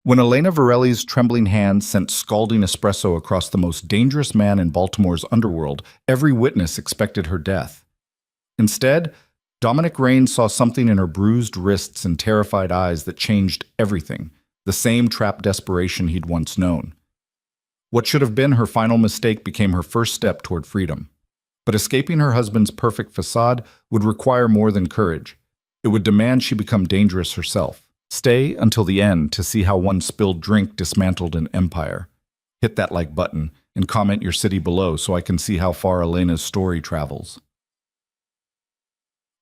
When Elena Varelli's trembling hand sent scalding espresso across the most dangerous man in Baltimore's underworld, every witness expected her death. Instead, Dominic Raines saw something in her bruised wrists and terrified eyes that changed everything, the same trapped desperation he'd once known. What should have been her final mistake became her first step toward freedom. But escaping her husband's perfect facade would require more than courage. It would demand she become dangerous herself. Stay until the end to see how one spilled drink dismantled an empire. Hit that like button and comment your city below so I can see how far Elena's story travels.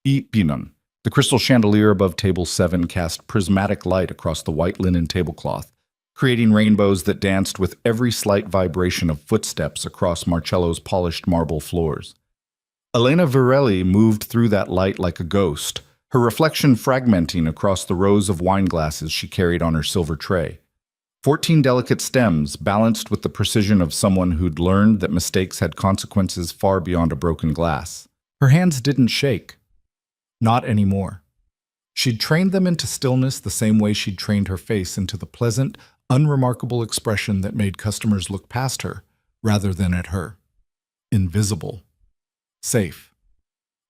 Pinon. The crystal chandelier above table 7 cast prismatic light across the white linen tablecloth, creating rainbows that danced with every slight vibration of footsteps across Marcello's polished marble floors. Elena Varelli moved through that light like a ghost, her reflection fragmenting across the rows of wine glasses she carried on her silver tray. 14 delicate stems, balanced with the precision of someone who'd learned that mistakes had consequences far beyond a broken glass. Her hands didn't shake. Not anymore. She'd trained them into stillness the same way she'd trained her face into the pleasant, unremarkable expression that made customers look past her, rather than at her. Invisible. Safe.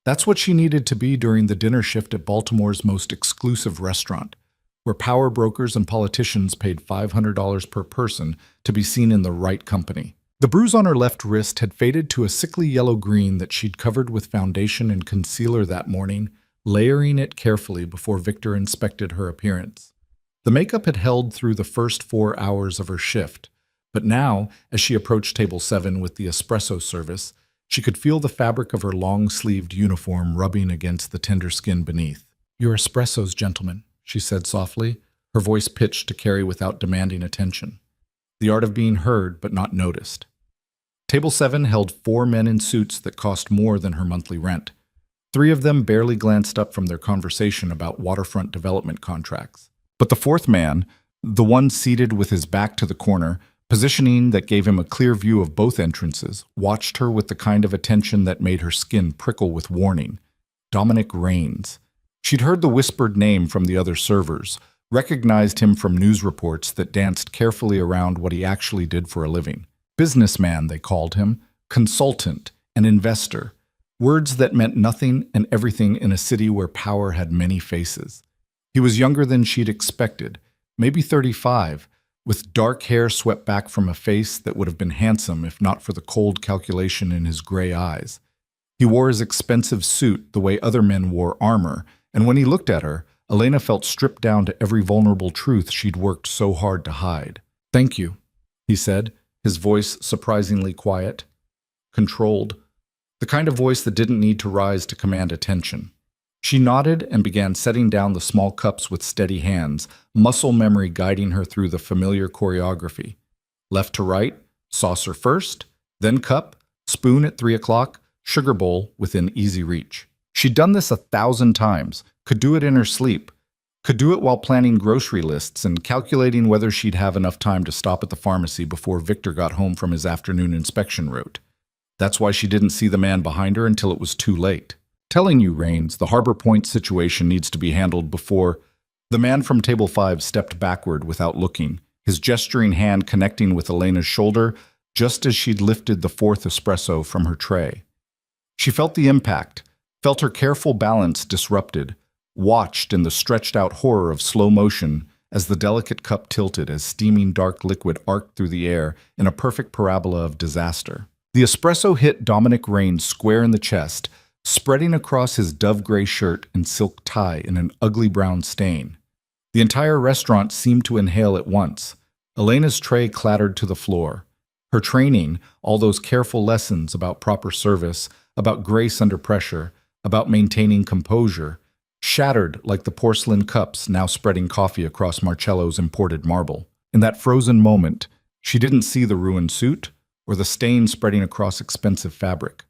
That's what she needed to be during the dinner shift at Baltimore's most exclusive restaurant, where power brokers and politicians paid $500 per person to be seen in the right company. The bruise on her left wrist had faded to a sickly yellow-green that she'd covered with foundation and concealer that morning, layering it carefully before Victor inspected her appearance. The makeup had held through the first 4 hours of her shift, but now, as she approached table 7 with the espresso service, she could feel the fabric of her long-sleeved uniform rubbing against the tender skin beneath. "Your espressos, gentlemen," she said softly, her voice pitched to carry without demanding attention. The art of being heard but not noticed. Table 7 held 4 men in suits that cost more than her monthly rent. 3 of them barely glanced up from their conversation about waterfront development contracts. But the 4th man, the one seated with his back to the corner, positioning that gave him a clear view of both entrances, watched her with the kind of attention that made her skin prickle with warning. Dominic Raines. She'd heard the whispered name from the other servers, recognized him from news reports that danced carefully around what he actually did for a living. Businessman, they called him, consultant, an investor. Words that meant nothing and everything in a city where power had many faces. He was younger than she'd expected, maybe 35, with dark hair swept back from a face that would have been handsome if not for the cold calculation in his gray eyes. He wore his expensive suit the way other men wore armor, and when he looked at her, Elena felt stripped down to every vulnerable truth she'd worked so hard to hide. "Thank you," he said, his voice surprisingly quiet, controlled, the kind of voice that didn't need to rise to command attention. She nodded and began setting down the small cups with steady hands, muscle memory guiding her through the familiar choreography. Left to right, saucer first, then cup, spoon at 3 o'clock, sugar bowl within easy reach. She'd done this 1,000 times, could do it in her sleep, could do it while planning grocery lists and calculating whether she'd have enough time to stop at the pharmacy before Victor got home from his afternoon inspection route. That's why she didn't see the man behind her until it was too late. "Telling you, Raines, the Harbor Point situation needs to be handled before—" The man from table 5 stepped backward without looking, his gesturing hand connecting with Elena's shoulder just as she'd lifted the 4th espresso from her tray. She felt the impact, felt her careful balance disrupted, watched in the stretched-out horror of slow motion as the delicate cup tilted as steaming dark liquid arced through the air in a perfect parabola of disaster. The espresso hit Dominic Raines square in the chest, spreading across his dove-gray shirt and silk tie in an ugly brown stain. The entire restaurant seemed to inhale at once. Elena's tray clattered to the floor. Her training, all those careful lessons about proper service, about grace under pressure, about maintaining composure, shattered like the porcelain cups now spreading coffee across Marcello's imported marble. In that frozen moment, she didn't see the ruined suit or the stain spreading across expensive fabric.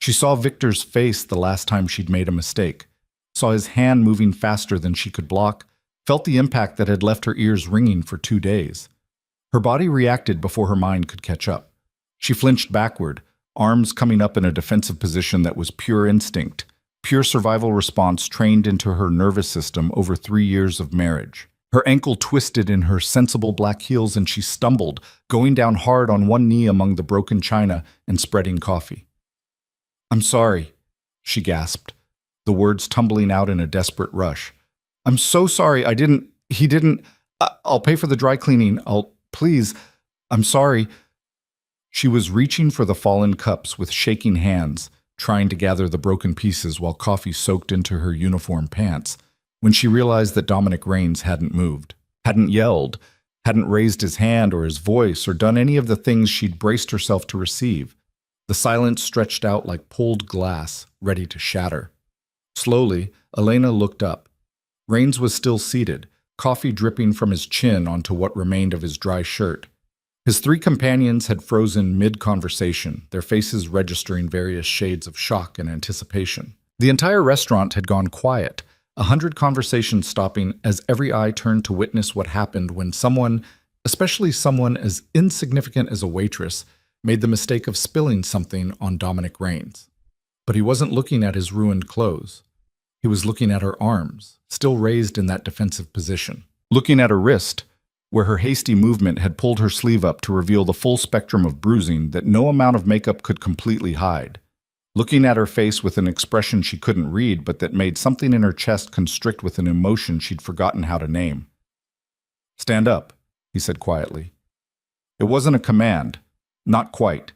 She saw Victor's face the last time she'd made a mistake, saw his hand moving faster than she could block, felt the impact that had left her ears ringing for 2 days. Her body reacted before her mind could catch up. She flinched backward, arms coming up in a defensive position that was pure instinct, pure survival response trained into her nervous system over 3 years of marriage. Her ankle twisted in her sensible black heels and she stumbled, going down hard on one knee among the broken china and spreading coffee. "I'm sorry," she gasped, the words tumbling out in a desperate rush. "I'm so sorry. He didn't. I'll pay for the dry cleaning. Please. I'm sorry." She was reaching for the fallen cups with shaking hands, trying to gather the broken pieces while coffee soaked into her uniform pants, when she realized that Dominic Raines hadn't moved, hadn't yelled, hadn't raised his hand or his voice or done any of the things she'd braced herself to receive. The silence stretched out like pulled glass, ready to shatter. Slowly, Elena looked up. Raines was still seated, coffee dripping from his chin onto what remained of his dry shirt. His three companions had frozen mid-conversation, their faces registering various shades of shock and anticipation. The entire restaurant had gone quiet, 100 conversations stopping as every eye turned to witness what happened when someone, especially someone as insignificant as a waitress, made the mistake of spilling something on Dominic Raines. But he wasn't looking at his ruined clothes. He was looking at her arms, still raised in that defensive position. Looking at her wrist, where her hasty movement had pulled her sleeve up to reveal the full spectrum of bruising that no amount of makeup could completely hide. Looking at her face with an expression she couldn't read but that made something in her chest constrict with an emotion she'd forgotten how to name. "Stand up," he said quietly. It wasn't a command, not quite,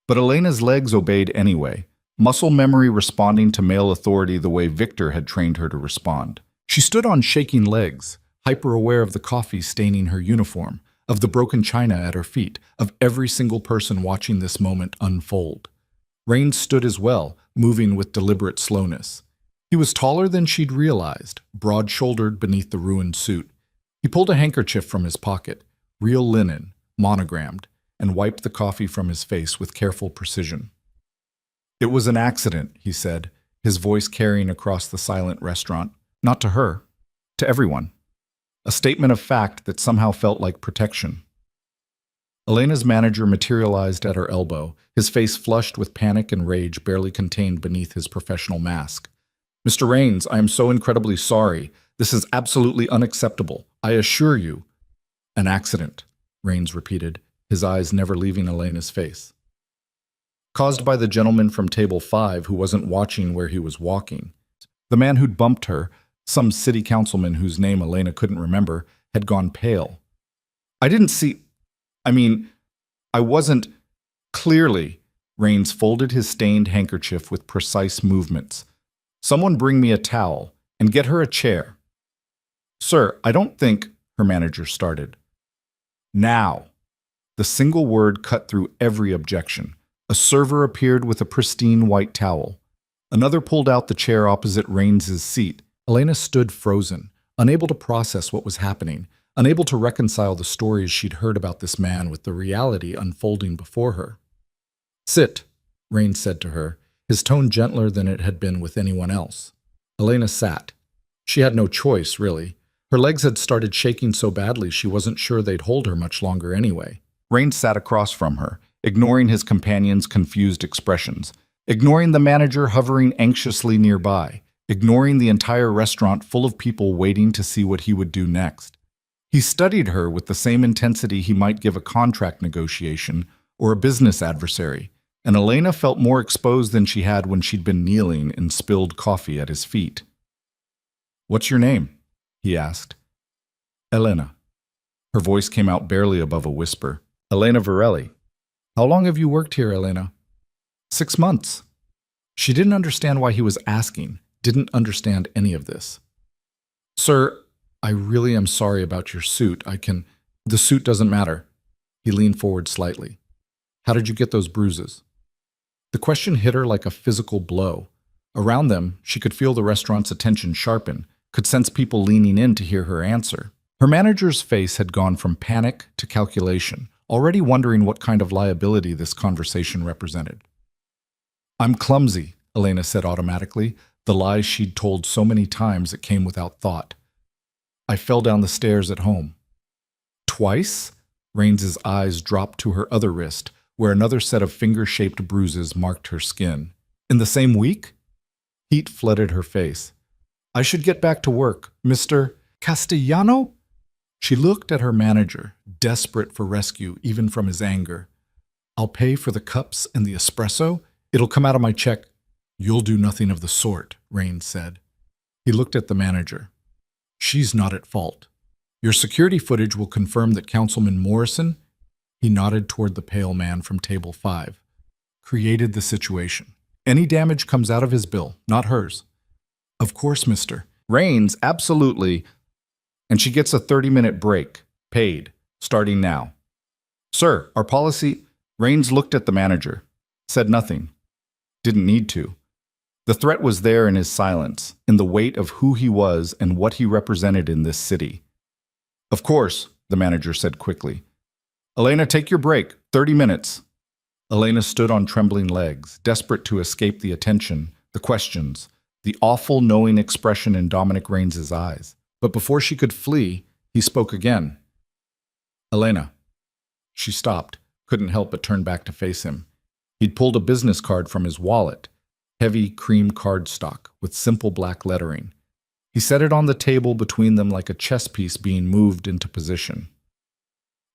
but Elena's legs obeyed anyway, muscle memory responding to male authority the way Victor had trained her to respond. She stood on shaking legs, hyper-aware of the coffee staining her uniform, of the broken china at her feet, of every single person watching this moment unfold. Raines stood as well, moving with deliberate slowness. He was taller than she'd realized, broad-shouldered beneath the ruined suit. He pulled a handkerchief from his pocket, real linen, monogrammed, and wiped the coffee from his face with careful precision. "It was an accident," he said, his voice carrying across the silent restaurant. Not to her, to everyone. A statement of fact that somehow felt like protection. Elena's manager materialized at her elbow, his face flushed with panic and rage barely contained beneath his professional mask. "Mr. Raines, I am so incredibly sorry. This is absolutely unacceptable. I assure you." "An accident," Raines repeated, his eyes never leaving Elena's face. "Caused by the gentleman from table 5 who wasn't watching where he was walking. The man who'd bumped her, some city councilman whose name Elena couldn't remember, had gone pale. I didn't see... I wasn't... Clearly," Raines folded his stained handkerchief with precise movements. "Someone bring me a towel, and get her a chair." "Sir, I don't think..." her manager started. "Now." The single word cut through every objection. A server appeared with a pristine white towel. Another pulled out the chair opposite Raines's seat. Elena stood frozen, unable to process what was happening, unable to reconcile the stories she'd heard about this man with the reality unfolding before her. "Sit," Raines said to her, his tone gentler than it had been with anyone else. Elena sat. She had no choice, really. Her legs had started shaking so badly she wasn't sure they'd hold her much longer anyway. Raines sat across from her, ignoring his companion's confused expressions, ignoring the manager hovering anxiously nearby, ignoring the entire restaurant full of people waiting to see what he would do next. He studied her with the same intensity he might give a contract negotiation or a business adversary, and Elena felt more exposed than she had when she'd been kneeling in spilled coffee at his feet. "What's your name?" he asked. "Elena." Her voice came out barely above a whisper. "Elena Varelli. How long have you worked here, Elena?" 6 months. She didn't understand why he was asking, didn't understand any of this. "Sir, I really am sorry about your suit. The suit doesn't matter." He leaned forward slightly. "How did you get those bruises?" The question hit her like a physical blow. Around them, she could feel the restaurant's attention sharpen, could sense people leaning in to hear her answer. Her manager's face had gone from panic to calculation, already wondering what kind of liability this conversation represented. "I'm clumsy," Elena said automatically, the lies she'd told so many times it came without thought. "I fell down the stairs at home." "Twice?" Raines's eyes dropped to her other wrist, where another set of finger-shaped bruises marked her skin. "In the same week?" Heat flooded her face. "I should get back to work. Mr. Castellano?" She looked at her manager, desperate for rescue even from his anger. I'll pay for the cups and the espresso. It'll come out of my check. You'll do nothing of the sort, Rain said. He looked at the manager. She's not at fault. Your security footage will confirm that Councilman Morrison, he nodded toward the pale man from table 5, created the situation. Any damage comes out of his bill, not hers. Of course, mister. Rain's absolutely. And she gets a 30-minute break, paid, starting now. Sir, our policy. Rains looked at the manager, said nothing. Didn't need to. The threat was there in his silence, in the weight of who he was and what he represented in this city. Of course, the manager said quickly. Elena, take your break. 30 minutes. Elena stood on trembling legs, desperate to escape the attention, the questions, the awful knowing expression in Dominic Raines's eyes. But before she could flee, he spoke again. Elena. She stopped, couldn't help but turn back to face him. He'd pulled a business card from his wallet, heavy cream cardstock with simple black lettering. He set it on the table between them like a chess piece being moved into position.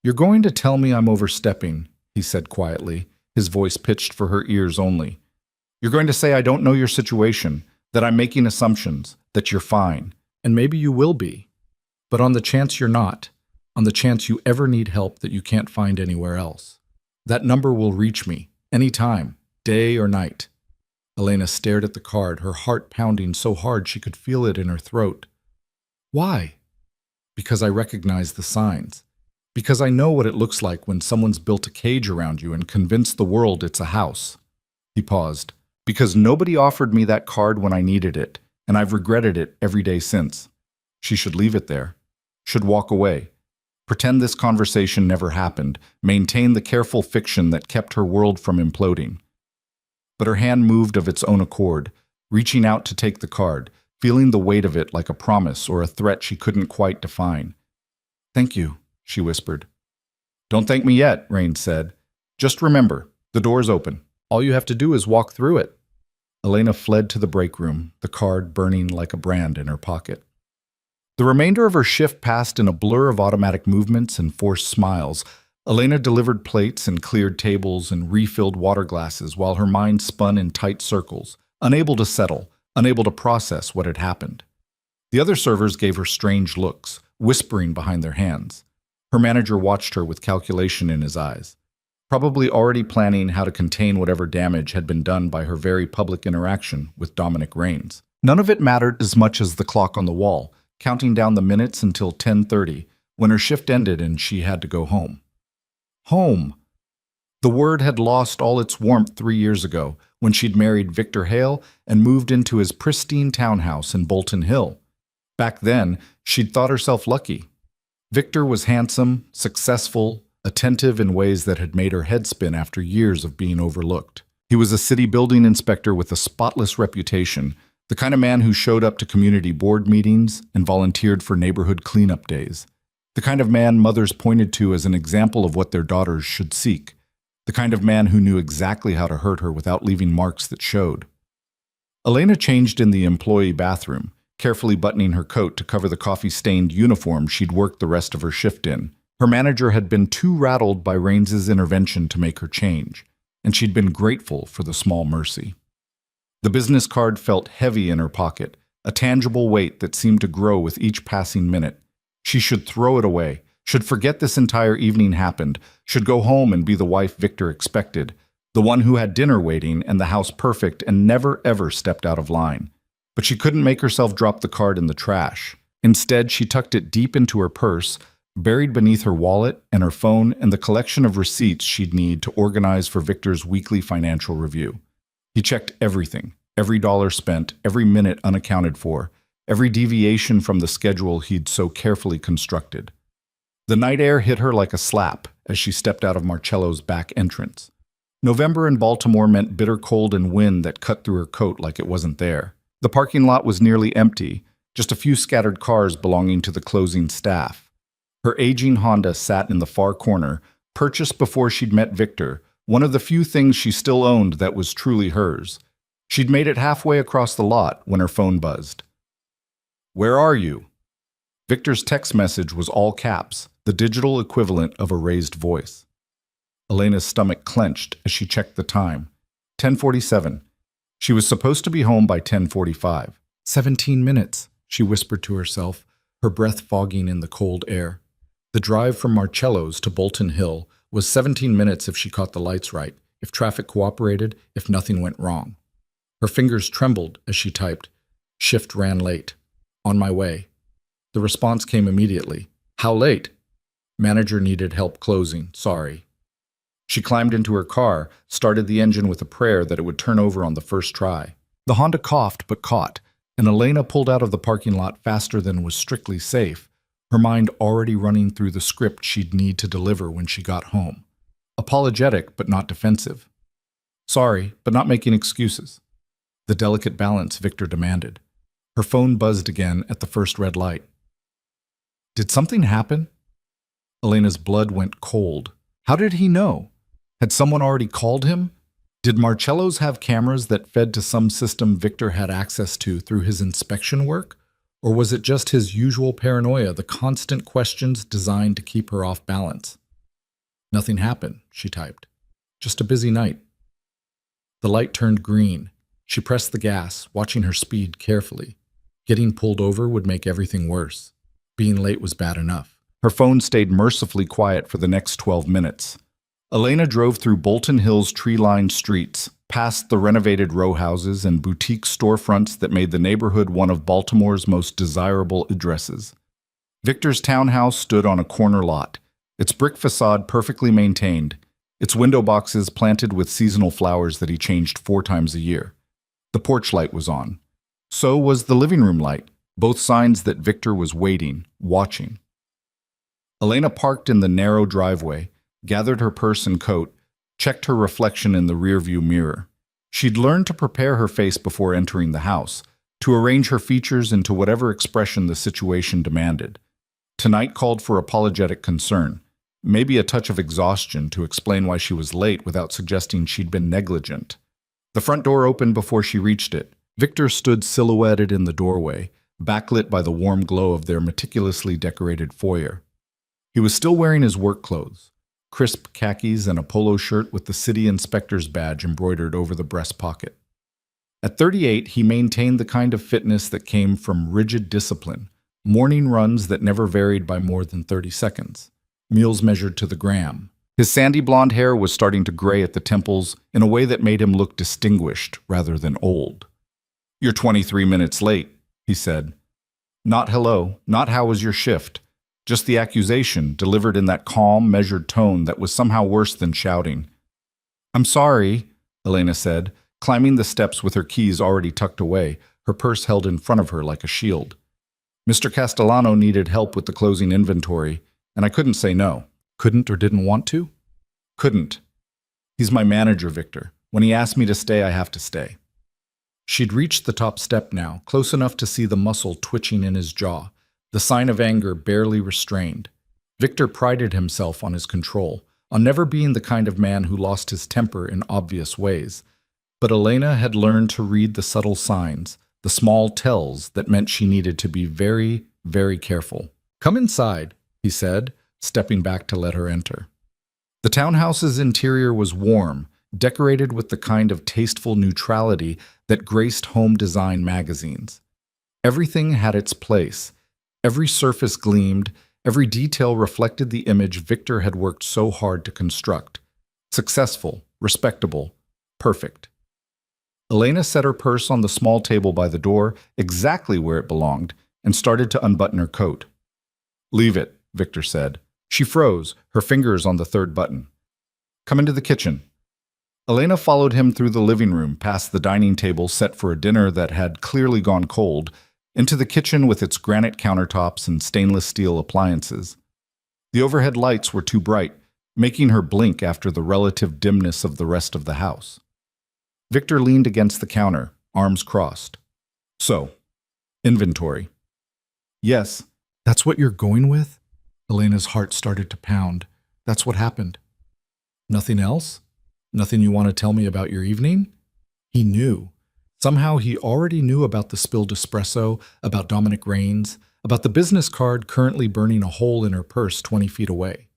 You're going to tell me I'm overstepping, he said quietly, his voice pitched for her ears only. You're going to say I don't know your situation, that I'm making assumptions, that you're fine, and maybe you will be. But on the chance you're not, on the chance you ever need help that you can't find anywhere else, that number will reach me, any time, day or night. Elena stared at the card, her heart pounding so hard she could feel it in her throat. Why? Because I recognize the signs. Because I know what it looks like when someone's built a cage around you and convinced the world it's a house. He paused. Because nobody offered me that card when I needed it, and I've regretted it every day since. She should leave it there. Should walk away. Pretend this conversation never happened. Maintain the careful fiction that kept her world from imploding. But her hand moved of its own accord, reaching out to take the card, feeling the weight of it like a promise or a threat she couldn't quite define. Thank you, she whispered. Don't thank me yet, Rain said. Just remember, the door's open. All you have to do is walk through it. Elena fled to the break room, the card burning like a brand in her pocket. The remainder of her shift passed in a blur of automatic movements and forced smiles. Elena delivered plates and cleared tables and refilled water glasses while her mind spun in tight circles, unable to settle, unable to process what had happened. The other servers gave her strange looks, whispering behind their hands. Her manager watched her with calculation in his eyes, probably already planning how to contain whatever damage had been done by her very public interaction with Dominic Raines. None of it mattered as much as the clock on the wall, counting down the minutes until 10:30, when her shift ended and she had to go home. Home. The word had lost all its warmth 3 years ago, when she'd married Victor Hale and moved into his pristine townhouse in Bolton Hill. Back then, she'd thought herself lucky. Victor was handsome, successful, attentive in ways that had made her head spin after years of being overlooked. He was a city building inspector with a spotless reputation, the kind of man who showed up to community board meetings and volunteered for neighborhood cleanup days. The kind of man mothers pointed to as an example of what their daughters should seek. The kind of man who knew exactly how to hurt her without leaving marks that showed. Elena changed in the employee bathroom, carefully buttoning her coat to cover the coffee-stained uniform she'd worked the rest of her shift in. Her manager had been too rattled by Raines's intervention to make her change, and she'd been grateful for the small mercy. The business card felt heavy in her pocket, a tangible weight that seemed to grow with each passing minute. She should throw it away, should forget this entire evening happened, should go home and be the wife Victor expected, the one who had dinner waiting and the house perfect and never ever stepped out of line. But she couldn't make herself drop the card in the trash. Instead, she tucked it deep into her purse, buried beneath her wallet and her phone and the collection of receipts she'd need to organize for Victor's weekly financial review. He checked everything, every dollar spent, every minute unaccounted for, every deviation from the schedule he'd so carefully constructed. The night air hit her like a slap as she stepped out of Marcello's back entrance. November in Baltimore meant bitter cold and wind that cut through her coat like it wasn't there. The parking lot was nearly empty, just a few scattered cars belonging to the closing staff. Her aging Honda sat in the far corner, purchased before she'd met Victor, one of the few things she still owned that was truly hers. She'd made it halfway across the lot when her phone buzzed. "Where are you?" Victor's text message was all caps, the digital equivalent of a raised voice. Elena's stomach clenched as she checked the time. 10:47. She was supposed to be home by 10:45. 17 minutes, she whispered to herself, her breath fogging in the cold air. The drive from Marcello's to Bolton Hill was 17 minutes if she caught the lights right, if traffic cooperated, if nothing went wrong. Her fingers trembled as she typed, "Shift ran late. On my way." The response came immediately. "How late?" "Manager needed help closing. Sorry." She climbed into her car, started the engine with a prayer that it would turn over on the first try. The Honda coughed but caught, and Elena pulled out of the parking lot faster than was strictly safe, her mind already running through the script she'd need to deliver when she got home. Apologetic but not defensive. Sorry, but not making excuses. The delicate balance Victor demanded. Her phone buzzed again at the first red light. Did something happen? Elena's blood went cold. How did he know? Had someone already called him? Did Marcello's have cameras that fed to some system Victor had access to through his inspection work? Or was it just his usual paranoia, the constant questions designed to keep her off balance? Nothing happened, she typed. Just a busy night. The light turned green. She pressed the gas, watching her speed carefully. Getting pulled over would make everything worse. Being late was bad enough. Her phone stayed mercifully quiet for the next 12 minutes. Elena drove through Bolton Hill's tree-lined streets, past the renovated row houses and boutique storefronts that made the neighborhood one of Baltimore's most desirable addresses. Victor's townhouse stood on a corner lot, its brick facade perfectly maintained, its window boxes planted with seasonal flowers that he changed 4 times a year. The porch light was on. So was the living room light, both signs that Victor was waiting, watching. Elena parked in the narrow driveway, gathered her purse and coat, checked her reflection in the rearview mirror. She'd learned to prepare her face before entering the house, to arrange her features into whatever expression the situation demanded. Tonight called for apologetic concern, maybe a touch of exhaustion to explain why she was late without suggesting she'd been negligent. The front door opened before she reached it. Victor stood silhouetted in the doorway, backlit by the warm glow of their meticulously decorated foyer. He was still wearing his work clothes, crisp khakis and a polo shirt with the city inspector's badge embroidered over the breast pocket. At 38, he maintained the kind of fitness that came from rigid discipline, morning runs that never varied by more than 30 seconds, meals measured to the gram. His sandy blonde hair was starting to gray at the temples in a way that made him look distinguished rather than old. "You're 23 minutes late," he said. Not hello, not how was your shift. Just the accusation, delivered in that calm, measured tone that was somehow worse than shouting. "I'm sorry," Elena said, climbing the steps with her keys already tucked away, her purse held in front of her like a shield. "Mr. Castellano needed help with the closing inventory, and I couldn't say no." Couldn't or didn't want to? Couldn't. He's my manager, Victor. When he asks me to stay, I have to stay. She'd reached the top step now, close enough to see the muscle twitching in his jaw, the sign of anger barely restrained. Victor prided himself on his control, on never being the kind of man who lost his temper in obvious ways. But Elena had learned to read the subtle signs, the small tells that meant she needed to be very, very careful. "Come inside," he said, stepping back to let her enter. The townhouse's interior was warm, decorated with the kind of tasteful neutrality that graced home design magazines. Everything had its place. Every surface gleamed, every detail reflected the image Victor had worked so hard to construct. Successful, respectable, perfect. Elena set her purse on the small table by the door, exactly where it belonged, and started to unbutton her coat. "Leave it," Victor said. She froze, her fingers on the third button. "Come into the kitchen." Elena followed him through the living room, past the dining table set for a dinner that had clearly gone cold, into the kitchen with its granite countertops and stainless steel appliances. The overhead lights were too bright, making her blink after the relative dimness of the rest of the house. Victor leaned against the counter, arms crossed. "So, inventory." "Yes." "That's what you're going with?" Elena's heart started to pound. "That's what happened." "Nothing else? Nothing you want to tell me about your evening?" He knew. Somehow he already knew about the spilled espresso, about Dominic Raines, about the business card currently burning a hole in her purse 20 feet away.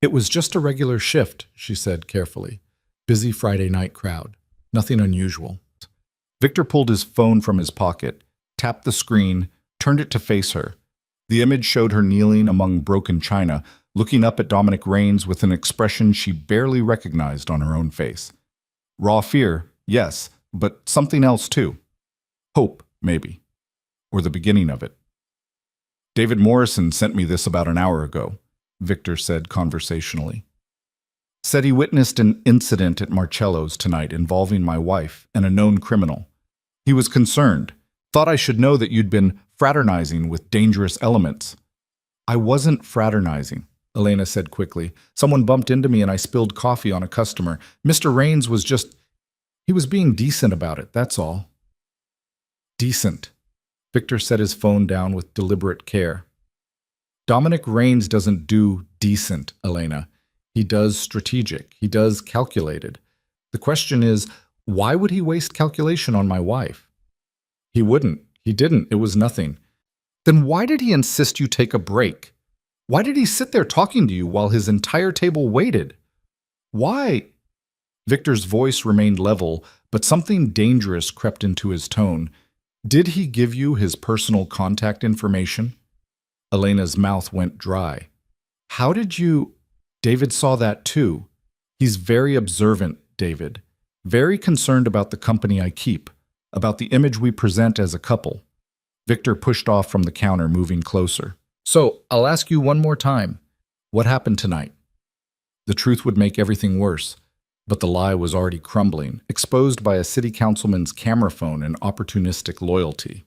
It was just a regular shift, she said carefully. Busy Friday night crowd. Nothing unusual. Victor pulled his phone from his pocket, tapped the screen, turned it to face her. The image showed her kneeling among broken china, looking up at Dominic Raines with an expression she barely recognized on her own face. Raw fear, yes, but something else too. Hope, maybe. Or the beginning of it. David Morrison sent me this about an hour ago, Victor said conversationally. Said he witnessed an incident at Marcello's tonight involving my wife and a known criminal. He was concerned. Thought I should know that you'd been fraternizing with dangerous elements. I wasn't fraternizing, Elena said quickly. Someone bumped into me and I spilled coffee on a customer. Mr. Raines was just... he was being decent about it, that's all. Decent. Victor set his phone down with deliberate care. Dominic Raines doesn't do decent, Elena. He does strategic. He does calculated. The question is, why would he waste calculation on my wife? He wouldn't. He didn't. It was nothing. Then why did he insist you take a break? Why did he sit there talking to you while his entire table waited? Why? Victor's voice remained level, but something dangerous crept into his tone. Did he give you his personal contact information? Elena's mouth went dry. How did you... David saw that too. He's very observant, David. Very concerned about the company I keep, about the image we present as a couple. Victor pushed off from the counter, moving closer. So, I'll ask you one more time. What happened tonight? The truth would make everything worse, but the lie was already crumbling, exposed by a city councilman's camera phone and opportunistic loyalty.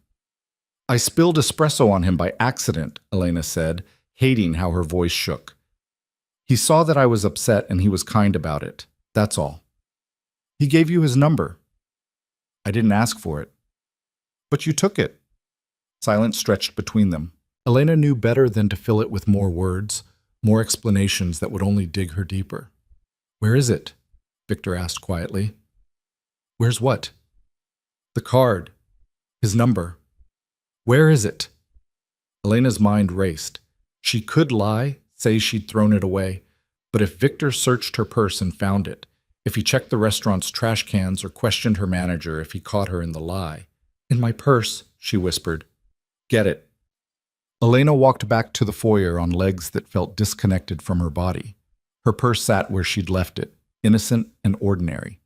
I spilled espresso on him by accident, Elena said, hating how her voice shook. He saw that I was upset and he was kind about it. That's all. He gave you his number. I didn't ask for it. But you took it. Silence stretched between them. Elena knew better than to fill it with more words, more explanations that would only dig her deeper. Where is it? Victor asked quietly. Where's what? The card. His number. Where is it? Elena's mind raced. She could lie, say she'd thrown it away, but if Victor searched her purse and found it, if he checked the restaurant's trash cans or questioned her manager if he caught her in the lie. In my purse, she whispered. Get it. Elena walked back to the foyer on legs that felt disconnected from her body. Her purse sat where she'd left it, innocent and ordinary.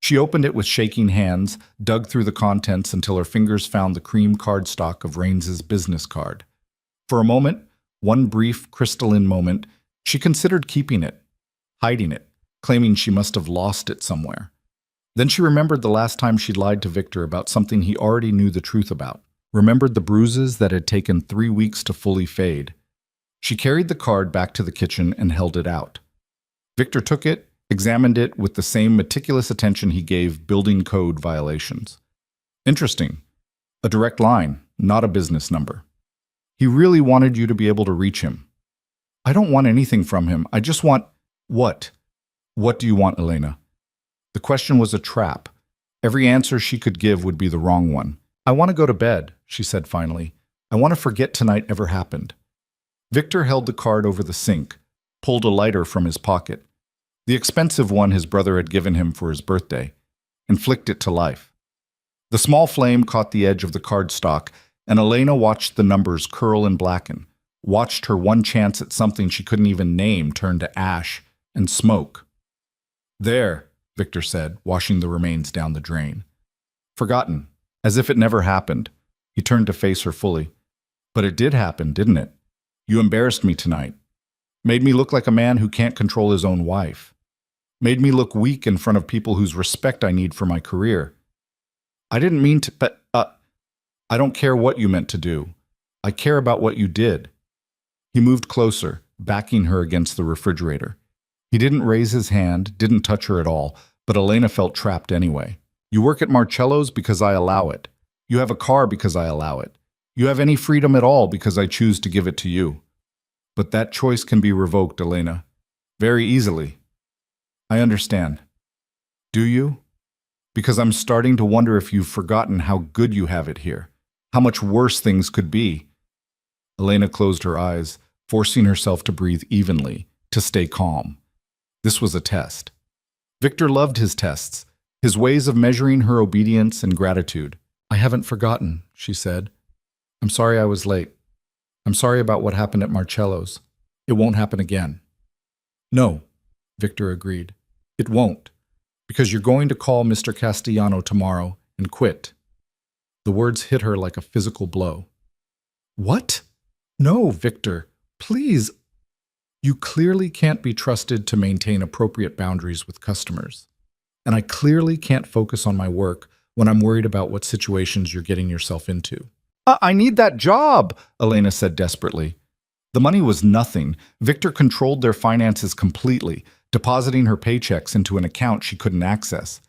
She opened it with shaking hands, dug through the contents until her fingers found the cream cardstock of Raines's business card. For a moment, one brief, crystalline moment, she considered keeping it, hiding it, claiming she must have lost it somewhere. Then she remembered the last time she'd lied to Victor about something he already knew the truth about, remembered the bruises that had taken 3 weeks to fully fade. She carried the card back to the kitchen and held it out. Victor took it, examined it with the same meticulous attention he gave building code violations. Interesting. A direct line, not a business number. He really wanted you to be able to reach him. I don't want anything from him. I just want... What? What do you want, Elena? The question was a trap. Every answer she could give would be the wrong one. I want to go to bed, she said finally. I want to forget tonight ever happened. Victor held the card over the sink, pulled a lighter from his pocket. The expensive one his brother had given him for his birthday, and flicked it to life. The small flame caught the edge of the cardstock, and Elena watched the numbers curl and blacken, watched her one chance at something she couldn't even name turn to ash and smoke. There, Victor said, washing the remains down the drain. Forgotten, as if it never happened. He turned to face her fully. But it did happen, didn't it? You embarrassed me tonight. Made me look like a man who can't control his own wife. Made me look weak in front of people whose respect I need for my career. I didn't mean to, but, I don't care what you meant to do. I care about what you did. He moved closer, backing her against the refrigerator. He didn't raise his hand, didn't touch her at all, but Elena felt trapped anyway. You work at Marcello's because I allow it. You have a car because I allow it. You have any freedom at all because I choose to give it to you. But that choice can be revoked, Elena. Very easily. I understand. Do you? Because I'm starting to wonder if you've forgotten how good you have it here. How much worse things could be. Elena closed her eyes, forcing herself to breathe evenly, to stay calm. This was a test. Victor loved his tests, his ways of measuring her obedience and gratitude. "I haven't forgotten," she said. "I'm sorry I was late. I'm sorry about what happened at Marcello's. It won't happen again." "No," Victor agreed. "It won't, because you're going to call Mr. Castellano tomorrow and quit." The words hit her like a physical blow. "What? No, Victor, please. You clearly can't be trusted to maintain appropriate boundaries with customers. And I clearly can't focus on my work when I'm worried about what situations you're getting yourself into." I need that job," Elena said desperately. The money was nothing. Victor controlled their finances completely, depositing her paychecks into an account she couldn't access.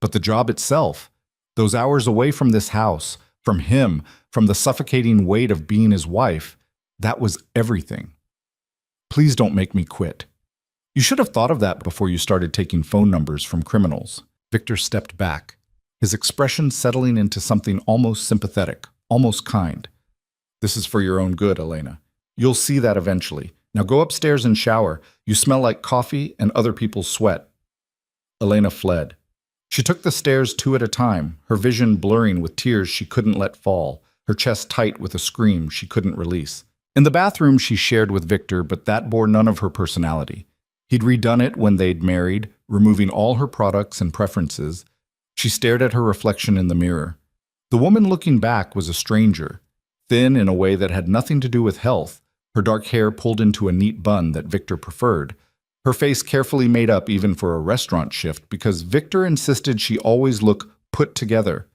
But the job itself, those hours away from this house, from him, from the suffocating weight of being his wife, that was everything. "Please don't make me quit. You should have thought of that before you started taking phone numbers from criminals." Victor stepped back, his expression settling into something almost sympathetic, almost kind. "This is for your own good, Elena. You'll see that eventually. Now go upstairs and shower. You smell like coffee and other people's sweat." Elena fled. She took the stairs 2 at a time, her vision blurring with tears she couldn't let fall, her chest tight with a scream she couldn't release. In the bathroom she shared with Victor, but that bore none of her personality. He'd redone it when they'd married, removing all her products and preferences. She stared at her reflection in the mirror. The woman looking back was a stranger, thin in a way that had nothing to do with health, her dark hair pulled into a neat bun that Victor preferred, her face carefully made up even for a restaurant shift because Victor insisted she always look put together.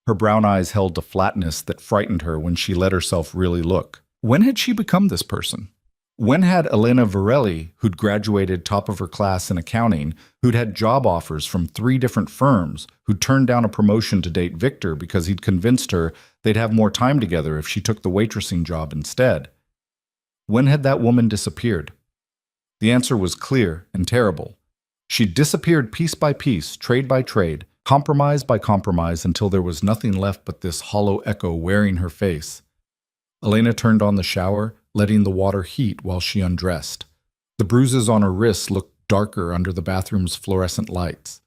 Her brown eyes held a flatness that frightened her when she let herself really look. When had she become this person? When had Elena Varelli, who'd graduated top of her class in accounting, who'd had job offers from 3 different firms, who'd turned down a promotion to date Victor because he'd convinced her they'd have more time together if she took the waitressing job instead? When had that woman disappeared? The answer was clear and terrible. She disappeared piece by piece, trade by trade, compromise by compromise, until there was nothing left but this hollow echo wearing her face. Elena turned on the shower, letting the water heat while she undressed. The bruises on her wrists looked darker under the bathroom's fluorescent lights.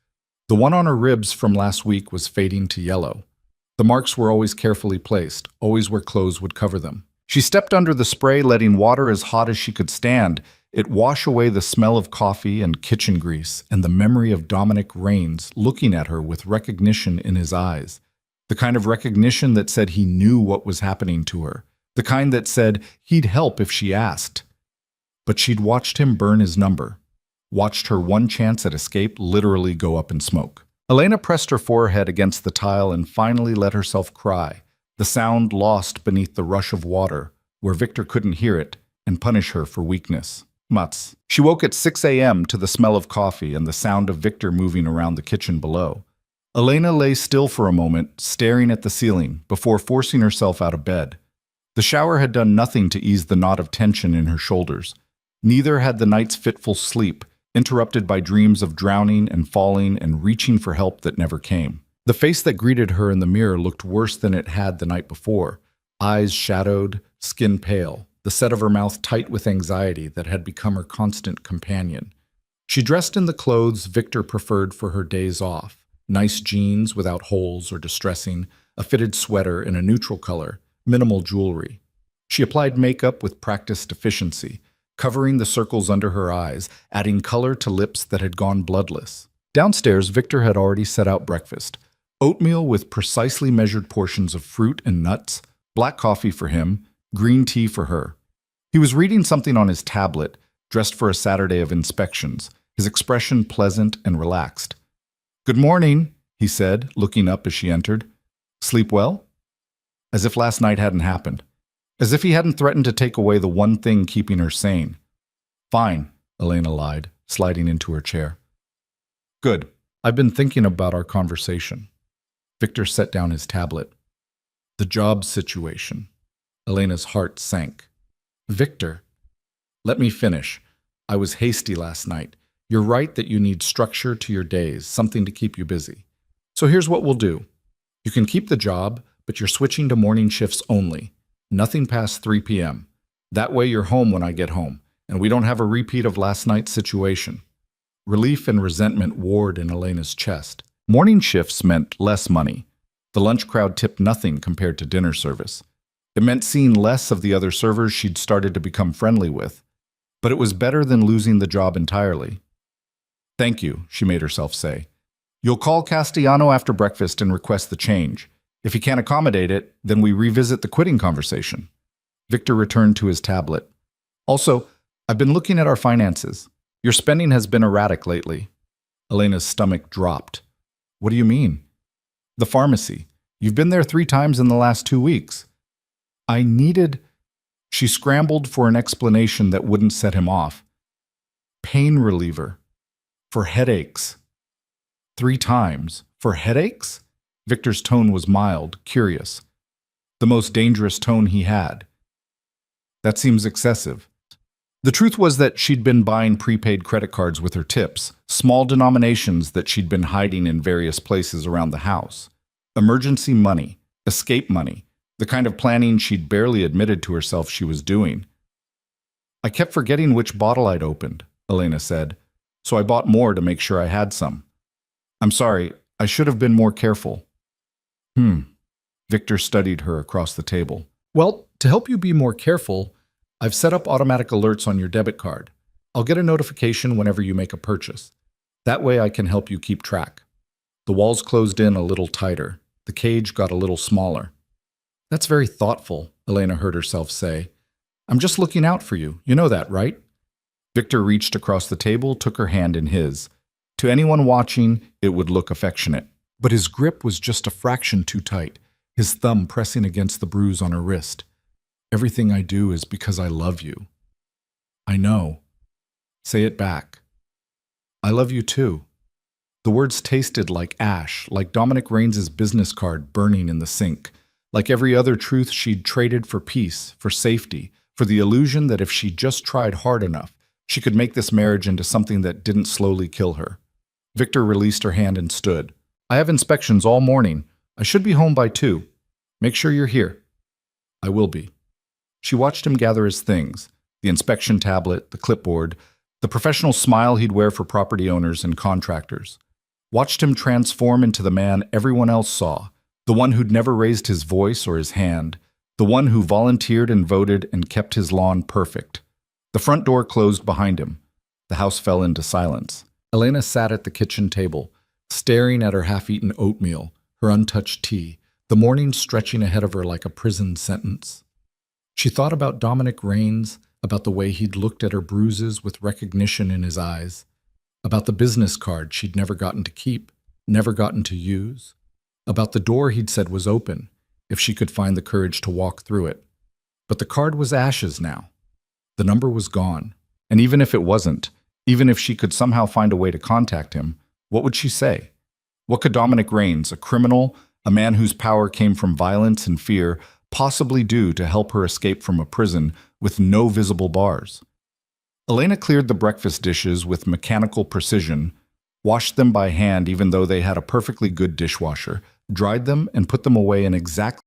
The one on her ribs from last week was fading to yellow. The marks were always carefully placed, always where clothes would cover them. She stepped under the spray, letting water as hot as she could stand it wash away the smell of coffee and kitchen grease and the memory of Dominic Raines looking at her with recognition in his eyes. The kind of recognition that said he knew what was happening to her. The kind that said he'd help if she asked. But she'd watched him burn his number, watched her one chance at escape literally go up in smoke. Elena pressed her forehead against the tile and finally let herself cry, the sound lost beneath the rush of water, where Victor couldn't hear it and punish her for weakness. Mutz. She woke at 6 a.m. to the smell of coffee and the sound of Victor moving around the kitchen below. Elena lay still for a moment, staring at the ceiling, before forcing herself out of bed. The shower had done nothing to ease the knot of tension in her shoulders. Neither had the night's fitful sleep, interrupted by dreams of drowning and falling and reaching for help that never came. The face that greeted her in the mirror looked worse than it had the night before, eyes shadowed, skin pale, the set of her mouth tight with anxiety that had become her constant companion. She dressed in the clothes Victor preferred for her days off, nice jeans without holes or distressing, a fitted sweater in a neutral color, minimal jewelry. She applied makeup with practiced efficiency, covering the circles under her eyes, adding color to lips that had gone bloodless. Downstairs, Victor had already set out breakfast. Oatmeal with precisely measured portions of fruit and nuts, black coffee for him, green tea for her. He was reading something on his tablet, dressed for a Saturday of inspections, his expression pleasant and relaxed. "Good morning," he said, looking up as she entered. "Sleep well?" As if last night hadn't happened. As if he hadn't threatened to take away the one thing keeping her sane. "Fine," Elena lied, sliding into her chair. "Good. I've been thinking about our conversation." Victor set down his tablet. The job situation. Elena's heart sank. "Victor, let me finish. I was hasty last night. You're right that you need structure to your days, something to keep you busy. So here's what we'll do. You can keep the job, but you're switching to morning shifts only. Nothing past 3 p.m. That way you're home when I get home, and we don't have a repeat of last night's situation. Relief and resentment warred in Elena's chest. Morning shifts meant less money. The lunch crowd tipped nothing compared to dinner service. It meant seeing less of the other servers she'd started to become friendly with. But it was better than losing the job entirely. Thank you, she made herself say. You'll call Castellano after breakfast and request the change. If he can't accommodate it, then we revisit the quitting conversation. Victor returned to his tablet. Also, I've been looking at our finances. Your spending has been erratic lately. Elena's stomach dropped. What do you mean? The pharmacy. You've been there 3 times in the last 2 weeks. I needed... She scrambled for an explanation that wouldn't set him off. Pain reliever. For headaches. 3 times. For headaches? Victor's tone was mild, curious. The most dangerous tone he had. That seems excessive. The truth was that she'd been buying prepaid credit cards with her tips, small denominations that she'd been hiding in various places around the house. Emergency money, escape money, the kind of planning she'd barely admitted to herself she was doing. I kept forgetting which bottle I'd opened, Elena said, so I bought more to make sure I had some. I'm sorry, I should have been more careful. Victor studied her across the table. Well, to help you be more careful, I've set up automatic alerts on your debit card. I'll get a notification whenever you make a purchase. That way I can help you keep track. The walls closed in a little tighter. The cage got a little smaller. That's very thoughtful, Elena heard herself say. I'm just looking out for you. You know that, right? Victor reached across the table, took her hand in his. To anyone watching, it would look affectionate. But his grip was just a fraction too tight, his thumb pressing against the bruise on her wrist. Everything I do is because I love you. I know. Say it back. I love you too. The words tasted like ash, like Dominic Raines's business card burning in the sink, like every other truth she'd traded for peace, for safety, for the illusion that if she just tried hard enough, she could make this marriage into something that didn't slowly kill her. Victor released her hand and stood. I have inspections all morning. I should be home by 2. Make sure you're here. I will be. She watched him gather his things, the inspection tablet, the clipboard, the professional smile he'd wear for property owners and contractors. Watched him transform into the man everyone else saw, the one who'd never raised his voice or his hand, the one who volunteered and voted and kept his lawn perfect. The front door closed behind him. The house fell into silence. Elena sat at the kitchen table, staring at her half-eaten oatmeal, her untouched tea, the morning stretching ahead of her like a prison sentence. She thought about Dominic Raines, about the way he'd looked at her bruises with recognition in his eyes, about the business card she'd never gotten to keep, never gotten to use, about the door he'd said was open, if she could find the courage to walk through it. But the card was ashes now. The number was gone. And even if it wasn't, even if she could somehow find a way to contact him, what would she say? What could Dominic Raines, a criminal, a man whose power came from violence and fear, possibly do to help her escape from a prison with no visible bars? Elena cleared the breakfast dishes with mechanical precision, washed them by hand even though they had a perfectly good dishwasher, dried them and put them away in exactly